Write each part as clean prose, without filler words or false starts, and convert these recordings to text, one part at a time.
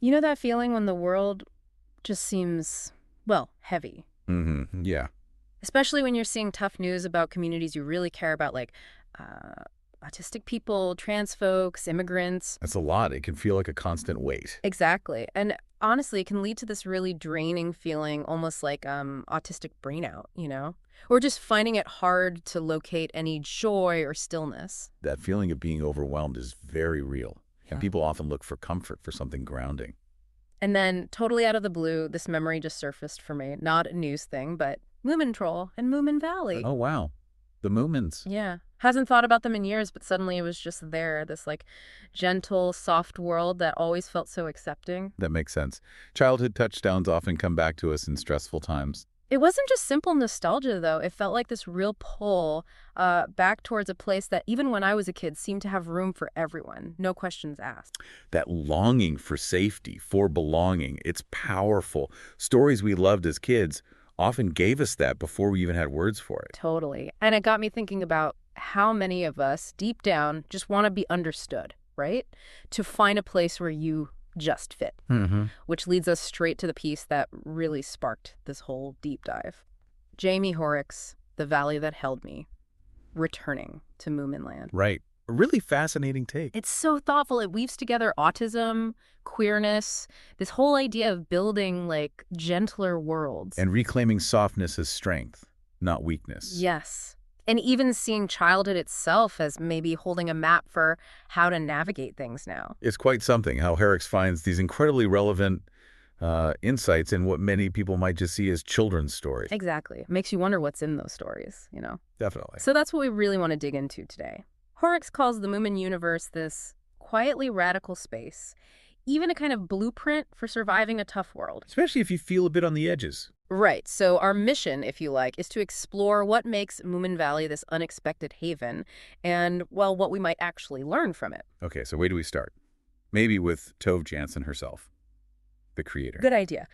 You know that feeling when the world just seems, well, heavy? Yeah. Especially when you're seeing tough news about communities you really care about, like uh, autistic people, trans folks, immigrants. That's a lot. It can feel like a constant weight. Exactly. And honestly, it can lead to this really draining feeling, almost like autistic burnout, Or just finding it hard to locate any joy or stillness. That feeling of being overwhelmed is very real. And Yeah. people often look for comfort, for something grounding. And then, totally out of the blue, this memory just surfaced for me. Not a news thing, but Moomin Troll and Moominvalley. Oh, wow. The Moomins. Yeah. Hasn't thought about them in years, but suddenly it was just there. This, like, gentle, soft world that always felt so accepting. That makes sense. Childhood touchdowns often come back to us in stressful times. It wasn't just simple nostalgia, though. It felt like this real pull back towards a place that, even when I was a kid, seemed to have room for everyone. No questions asked. That longing for safety, for belonging, it's powerful. Stories we loved as kids often gave us that before we even had words for it. Totally. And it got me thinking about how many of us, deep down, just want to be understood, right? To find a place where you just fit. Which leads us straight to the piece that really sparked this whole deep dive. Jaime Hoerricks, The Valley That Held Me, returning to Moominland. Right. A really fascinating take. It's so thoughtful. It weaves together autism, queerness, this whole idea of building, like, gentler worlds. And reclaiming softness as strength, not weakness. Yes. And even seeing childhood itself as maybe holding a map for how to navigate things now. It's quite something how Hoerricks finds these incredibly relevant insights in what many people might just see as children's stories. Exactly. It makes you wonder what's in those stories. Definitely. So that's what we really want to dig into today. Hoerricks calls the Moomin universe this quietly radical space, even a kind of blueprint for surviving a tough world. Especially if you feel a bit on the edges. Right. So our mission, if you like, is to explore what makes Moominvalley this unexpected haven and, well, what we might actually learn from it. Okay, so where do we start? Maybe with Tove Jansson herself, the creator. Good idea.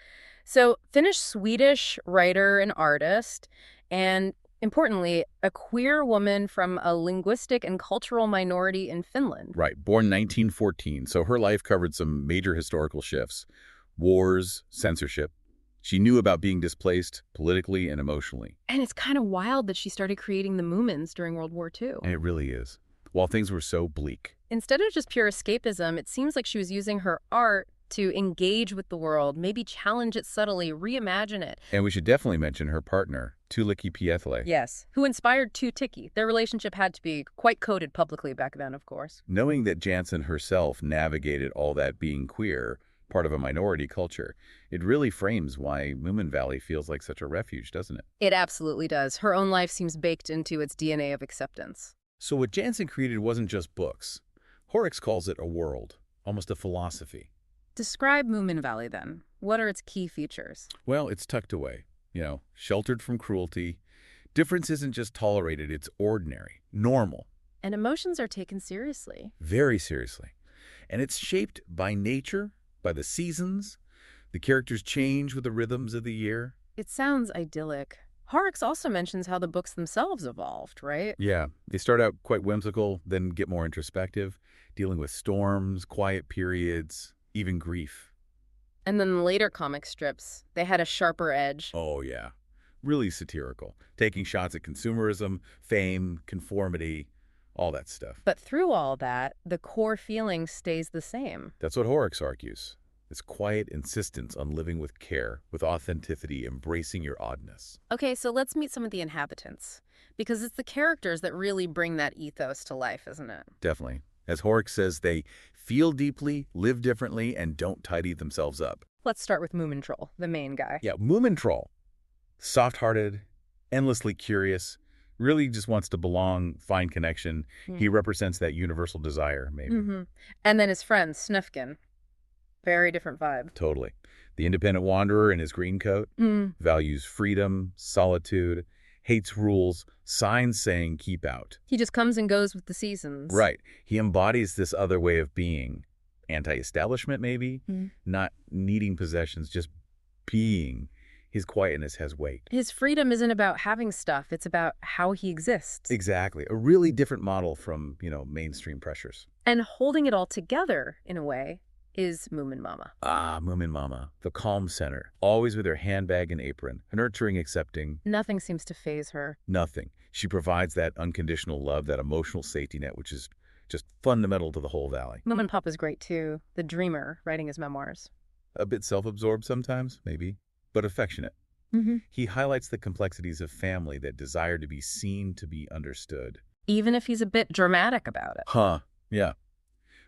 So Finnish-Swedish writer and artist, and importantly, a queer woman from a linguistic and cultural minority in Finland. Right, born 1914, so her life covered some major historical shifts. Wars, censorship. She knew about being displaced politically and emotionally. And it's kind of wild that she started creating the Moomins during World War II. And it really is. While things were so bleak. Instead of just pure escapism, it seems like she was using her art to engage with the world, maybe challenge it subtly, reimagine it. And we should definitely mention her partner, Tuulikki Pietle. Yes, who inspired Tuutikki. Their relationship had to be quite coded publicly back then, of course. Knowing that Jansson herself navigated all that being queer, part of a minority culture, it really frames why Moominvalley feels like such a refuge, doesn't it? It absolutely does. Her own life seems baked into its DNA of acceptance. So what Jansson created wasn't just books. Hoerricks calls it a world, almost a philosophy. Describe Moominvalley, then. What are its key features? Well, it's tucked away, sheltered from cruelty. Difference isn't just tolerated, it's ordinary, normal. And emotions are taken seriously. Very seriously. And it's shaped by nature, by the seasons. The characters change with the rhythms of the year. It sounds idyllic. Hoerricks also mentions how the books themselves evolved, right? Yeah, they start out quite whimsical, then get more introspective, dealing with storms, quiet periods, even grief. And then the later comic strips, they had a sharper edge. Oh, yeah. Really satirical. Taking shots at consumerism, fame, conformity, all that stuff. But through all that, the core feeling stays the same. That's what Hoerricks argues. This quiet insistence on living with care, with authenticity, embracing your oddness. Okay, so let's meet some of the inhabitants. Because it's the characters that really bring that ethos to life, isn't it? Definitely. As Hoerricks says, they feel deeply, live differently, and don't tidy themselves up. Let's start with Moomin Troll, the main guy. Yeah, Moomin Troll. Soft-hearted, endlessly curious, really just wants to belong, find connection. He represents that universal desire, maybe. And then his friend, Snufkin. Very different vibe. Totally. The independent wanderer in his green coat values freedom, solitude, hates rules, signs saying keep out. He just comes and goes with the seasons. Right. He embodies this other way of being. Anti-establishment, maybe? Not needing possessions, just being. His quietness has weight. His freedom isn't about having stuff. It's about how he exists. Exactly. A really different model from, mainstream pressures. And holding it all together, in a way. is Moomin Mama. Ah, Moomin Mama, the calm center, always with her handbag and apron, nurturing, accepting. Nothing seems to faze her. Nothing. She provides that unconditional love, that emotional safety net, which is just fundamental to the whole valley. Moomin Papa's great too, the dreamer writing his memoirs. A bit self-absorbed sometimes, maybe, but affectionate. He highlights the complexities of family that desire to be seen, to be understood. Even if he's a bit dramatic about it. Huh, yeah.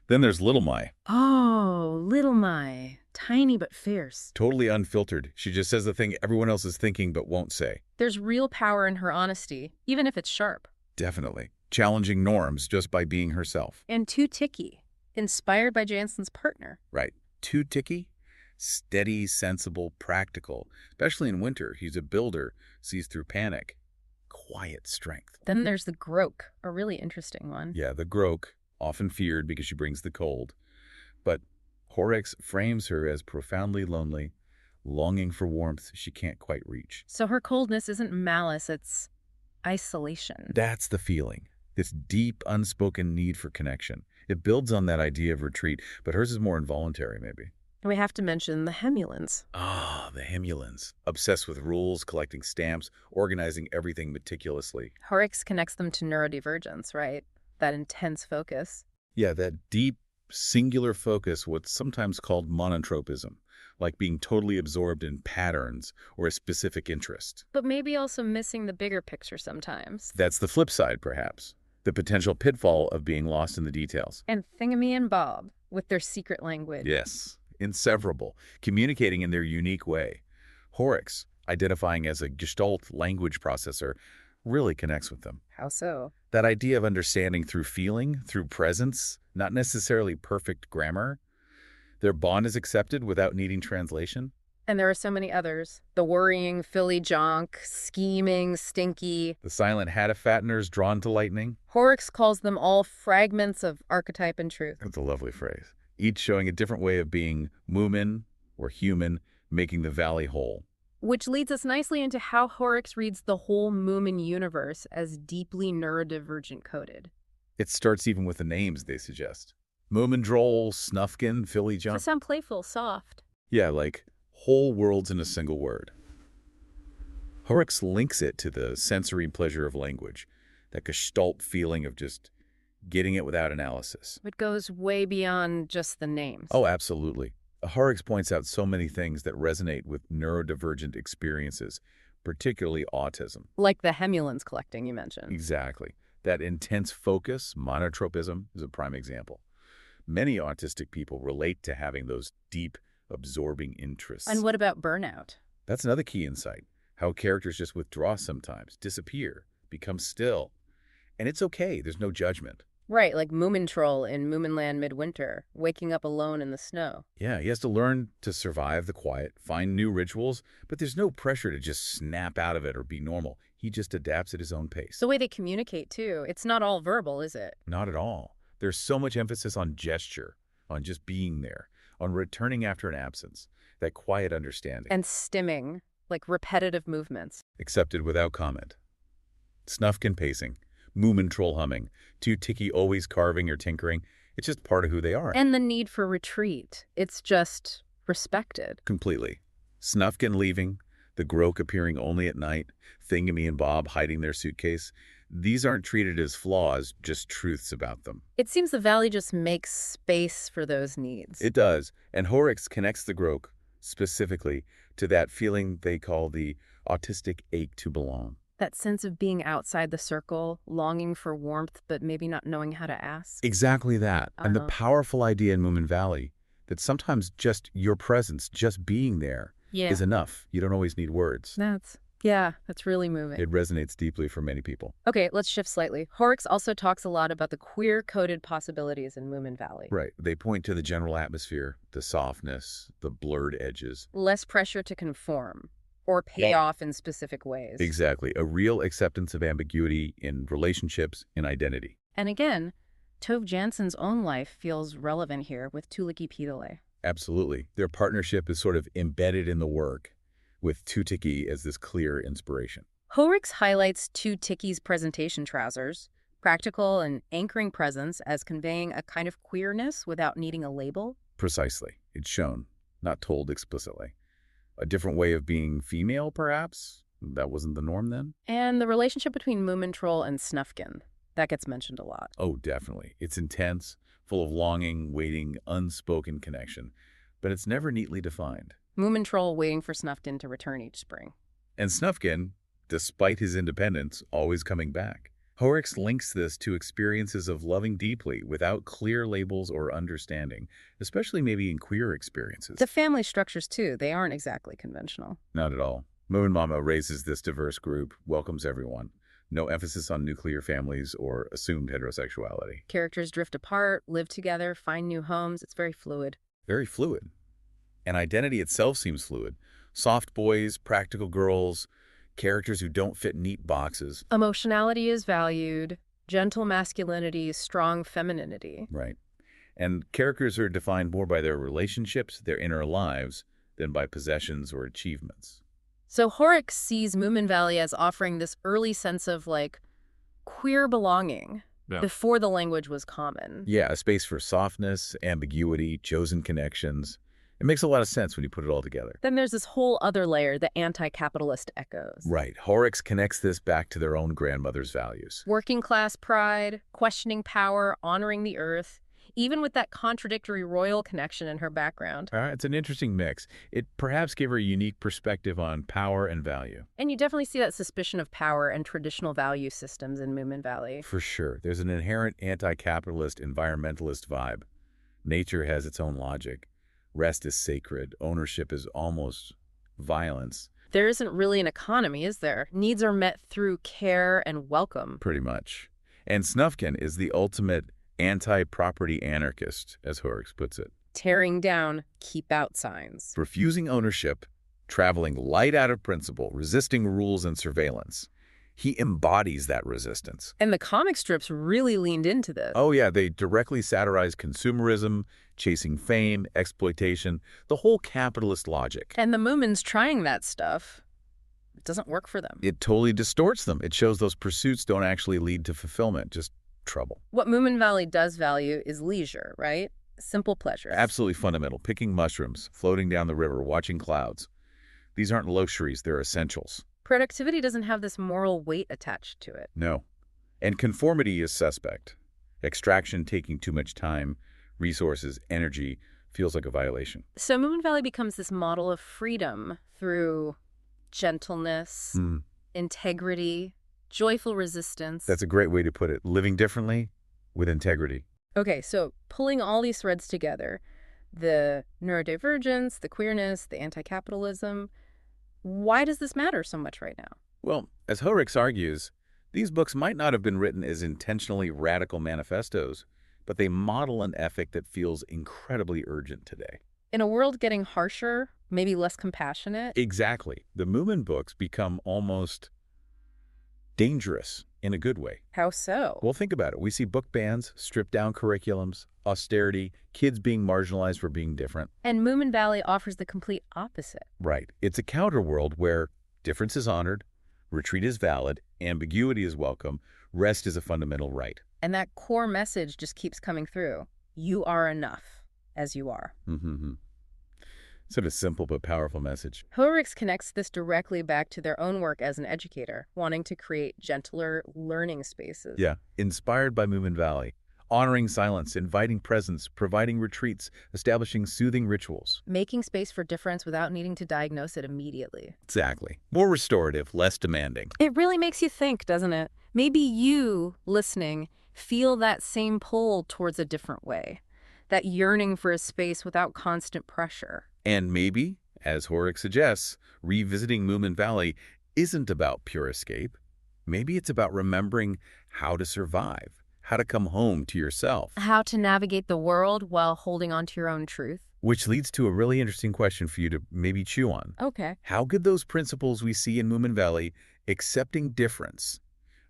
Then there's Little Mai. Oh, Little Mai. Tiny but fierce. Totally unfiltered. She just says the thing everyone else is thinking but won't say. There's real power in her honesty, even if it's sharp. Definitely. Challenging norms just by being herself. And too ticky, inspired by Jansson's partner. Right. Too ticky? Steady, sensible, practical. Especially in winter. He's a builder, sees through panic. Quiet strength. Then there's the Grok, a really interesting one. Yeah, the Grok, often feared because she brings the cold. But Hoerricks frames her as profoundly lonely, longing for warmth she can't quite reach. So her coldness isn't malice, it's isolation. That's the feeling. This deep, unspoken need for connection. It builds on that idea of retreat, but hers is more involuntary, maybe. And we have to mention the Hemulans. Ah, the Hemulans. Obsessed with rules, collecting stamps, organizing everything meticulously. Hoerricks connects them to neurodivergence, right? That intense focus. Yeah, that deep, singular focus, what's sometimes called monotropism, like being totally absorbed in patterns or a specific interest. But maybe also missing the bigger picture sometimes. That's the flip side, perhaps. The potential pitfall of being lost in the details. And Thingamy and Bob, with their secret language. Yes, inseparable, communicating in their unique way. Hoerricks, identifying as a Gestalt language processor, really connects with them. How so? That idea of understanding through feeling, through presence, not necessarily perfect grammar. Their bond is accepted without needing translation. And there are so many others. The worrying Philly jonk, scheming, stinky. The silent hat-fatteners drawn to lightning. Hoerricks calls them all fragments of archetype and truth. That's a lovely phrase. Each showing a different way of being Moomin or human, making the valley whole. Which leads us nicely into how Hoerricks reads the whole Moomin universe as deeply neurodivergent coded. It starts even with the names they suggest. Moomin droll, Snufkin, Philly To jump. sound playful, soft. Yeah, like whole worlds in a single word. Hoerricks links it to the sensory pleasure of language, that Gestalt feeling of just getting it without analysis. It goes way beyond just the names. Oh, absolutely. Hoerricks points out so many things that resonate with neurodivergent experiences, particularly autism. Like the Hemulans collecting you mentioned. Exactly. That intense focus, monotropism, is a prime example. Many autistic people relate to having those deep, absorbing interests. And what about burnout? That's another key insight. How characters just withdraw sometimes, disappear, become still. And it's okay. There's no judgment. Right, like Moomin Troll in Moominland Midwinter, waking up alone in the snow. Yeah, he has to learn to survive the quiet, find new rituals, but there's no pressure to just snap out of it or be normal. He just adapts at his own pace. The way they communicate, too. It's not all verbal, is it? Not at all. There's so much emphasis on gesture, on just being there, on returning after an absence, that quiet understanding. And stimming, like repetitive movements. Accepted without comment. Snufkin pacing, Moomin troll humming, too ticky always carving or tinkering. It's just part of who they are. And the need for retreat. It's just respected. Completely. Snufkin leaving, the Grok appearing only at night, Thingamy and Bob hiding their suitcase. These aren't treated as flaws, just truths about them. It seems the Valley just makes space for those needs. It does, and Hoerricks connects the Grok, specifically, to that feeling they call the autistic ache to belong. That sense of being outside the circle, longing for warmth, but maybe not knowing how to ask. Exactly that. And the powerful idea in Moominvalley that sometimes just your presence, just being there, is enough. You don't always need words. That's really moving. It resonates deeply for many people. Okay, let's shift slightly. Hoerricks also talks a lot about the queer-coded possibilities in Moominvalley. Right. They point to the general atmosphere, the softness, the blurred edges. Less pressure to conform or pay off in specific ways. Exactly. A real acceptance of ambiguity in relationships and identity. And again, Tove Jansson's own life feels relevant here with Tuliki Pidale. Absolutely. Their partnership is sort of embedded in the work, with Tutiki as this clear inspiration. Hoerricks highlights Tutiki's presentation trousers, practical and anchoring presence as conveying a kind of queerness without needing a label. Precisely. It's shown, not told explicitly. A different way of being female, perhaps? That wasn't the norm then? And the relationship between Moomin Troll and Snufkin, that gets mentioned a lot. Oh, definitely. It's intense, full of longing, waiting, unspoken connection. But it's never neatly defined. Moomin Troll waiting for Snufkin to return each spring. And Snufkin, despite his independence, always coming back. Hoerricks links this to experiences of loving deeply without clear labels or understanding, especially maybe in queer experiences. The family structures, too, they aren't exactly conventional. Not at all. Moomin Mama raises this diverse group, welcomes everyone. No emphasis on nuclear families or assumed heterosexuality. Characters drift apart, live together, find new homes. It's very fluid. Very fluid. And identity itself seems fluid. Soft boys, practical girls, characters who don't fit neat boxes. Emotionality is valued, gentle masculinity, strong femininity. Right. And characters are defined more by their relationships, their inner lives, than by possessions or achievements. So Hoerricks sees Moominvalley as offering this early sense of, like, queer belonging before the language was common. Yeah, a space for softness, ambiguity, chosen connections. It makes a lot of sense when you put it all together. Then there's this whole other layer, the anti-capitalist echoes. Right. Hoerricks connects this back to their own grandmother's values. Working class pride, questioning power, honoring the earth, even with that contradictory royal connection in her background. It's an interesting mix. It perhaps gave her a unique perspective on power and value. And you definitely see that suspicion of power and traditional value systems in Moominvalley. For sure. There's an inherent anti-capitalist, environmentalist vibe. Nature has its own logic. Rest is sacred. Ownership is almost violence. There isn't really an economy, is there? Needs are met through care and welcome. Pretty much. And Snufkin is the ultimate anti-property anarchist, as Hoerricks puts it. Tearing down keep out signs. Refusing ownership, traveling light out of principle, resisting rules and surveillance. He embodies that resistance. And the comic strips really leaned into this. Oh yeah, they directly satirize consumerism, chasing fame, exploitation, the whole capitalist logic. And the Moomins trying that stuff, it doesn't work for them. It totally distorts them. It shows those pursuits don't actually lead to fulfillment, just trouble. What Moominvalley does value is leisure, right? Simple pleasures. Absolutely fundamental. Picking mushrooms, floating down the river, watching clouds. These aren't luxuries, they're essentials. Productivity doesn't have this moral weight attached to it. No. And conformity is suspect. Extraction taking too much time, resources, energy, feels like a violation. So Moominvalley becomes this model of freedom through gentleness, integrity, joyful resistance. That's a great way to put it. Living differently with integrity. Okay, so pulling all these threads together, the neurodivergence, the queerness, the anti-capitalism, why does this matter so much right now? Well, as Hoerricks argues, these books might not have been written as intentionally radical manifestos, but they model an ethic that feels incredibly urgent today. In a world getting harsher, maybe less compassionate? Exactly. The Moomin books become almost dangerous in a good way. How so? Well, think about it. We see book bans, stripped-down curriculums, austerity, kids being marginalized for being different. And Moominvalley offers the complete opposite. Right. It's a counterworld where difference is honored, retreat is valid, ambiguity is welcome, rest is a fundamental right. And that core message just keeps coming through. You are enough, as you are. Sort of simple but powerful message. Hoerricks connects this directly back to their own work as an educator, wanting to create gentler learning spaces. Yeah. Inspired by Moominvalley. Honoring silence, inviting presence, providing retreats, establishing soothing rituals. Making space for difference without needing to diagnose it immediately. Exactly. More restorative, less demanding. It really makes you think, doesn't it? Maybe you, listening, feel that same pull towards a different way. That yearning for a space without constant pressure. And maybe, as Hoerricks suggests, revisiting Moominvalley isn't about pure escape. Maybe it's about remembering how to survive, how to come home to yourself. How to navigate the world while holding on to your own truth. Which leads to a really interesting question for you to maybe chew on. Okay. How could those principles we see in Moominvalley, accepting difference,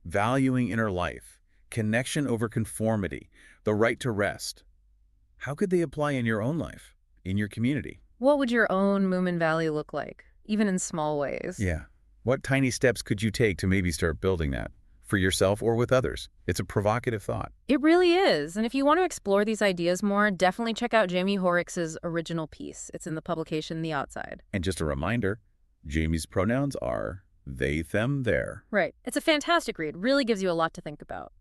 valuing inner life, connection over conformity, the right to rest, how could they apply in your own life, in your community? What would your own Moominvalley look like, even in small ways? Yeah. What tiny steps could you take to maybe start building that for yourself or with others. It's a provocative thought. It really is. And if you want to explore these ideas more, definitely check out Jaime Hoerricks' original piece. It's in the publication The Outside. And just a reminder, Jaime's pronouns are they, them, their. Right. It's a fantastic read. Really gives you a lot to think about.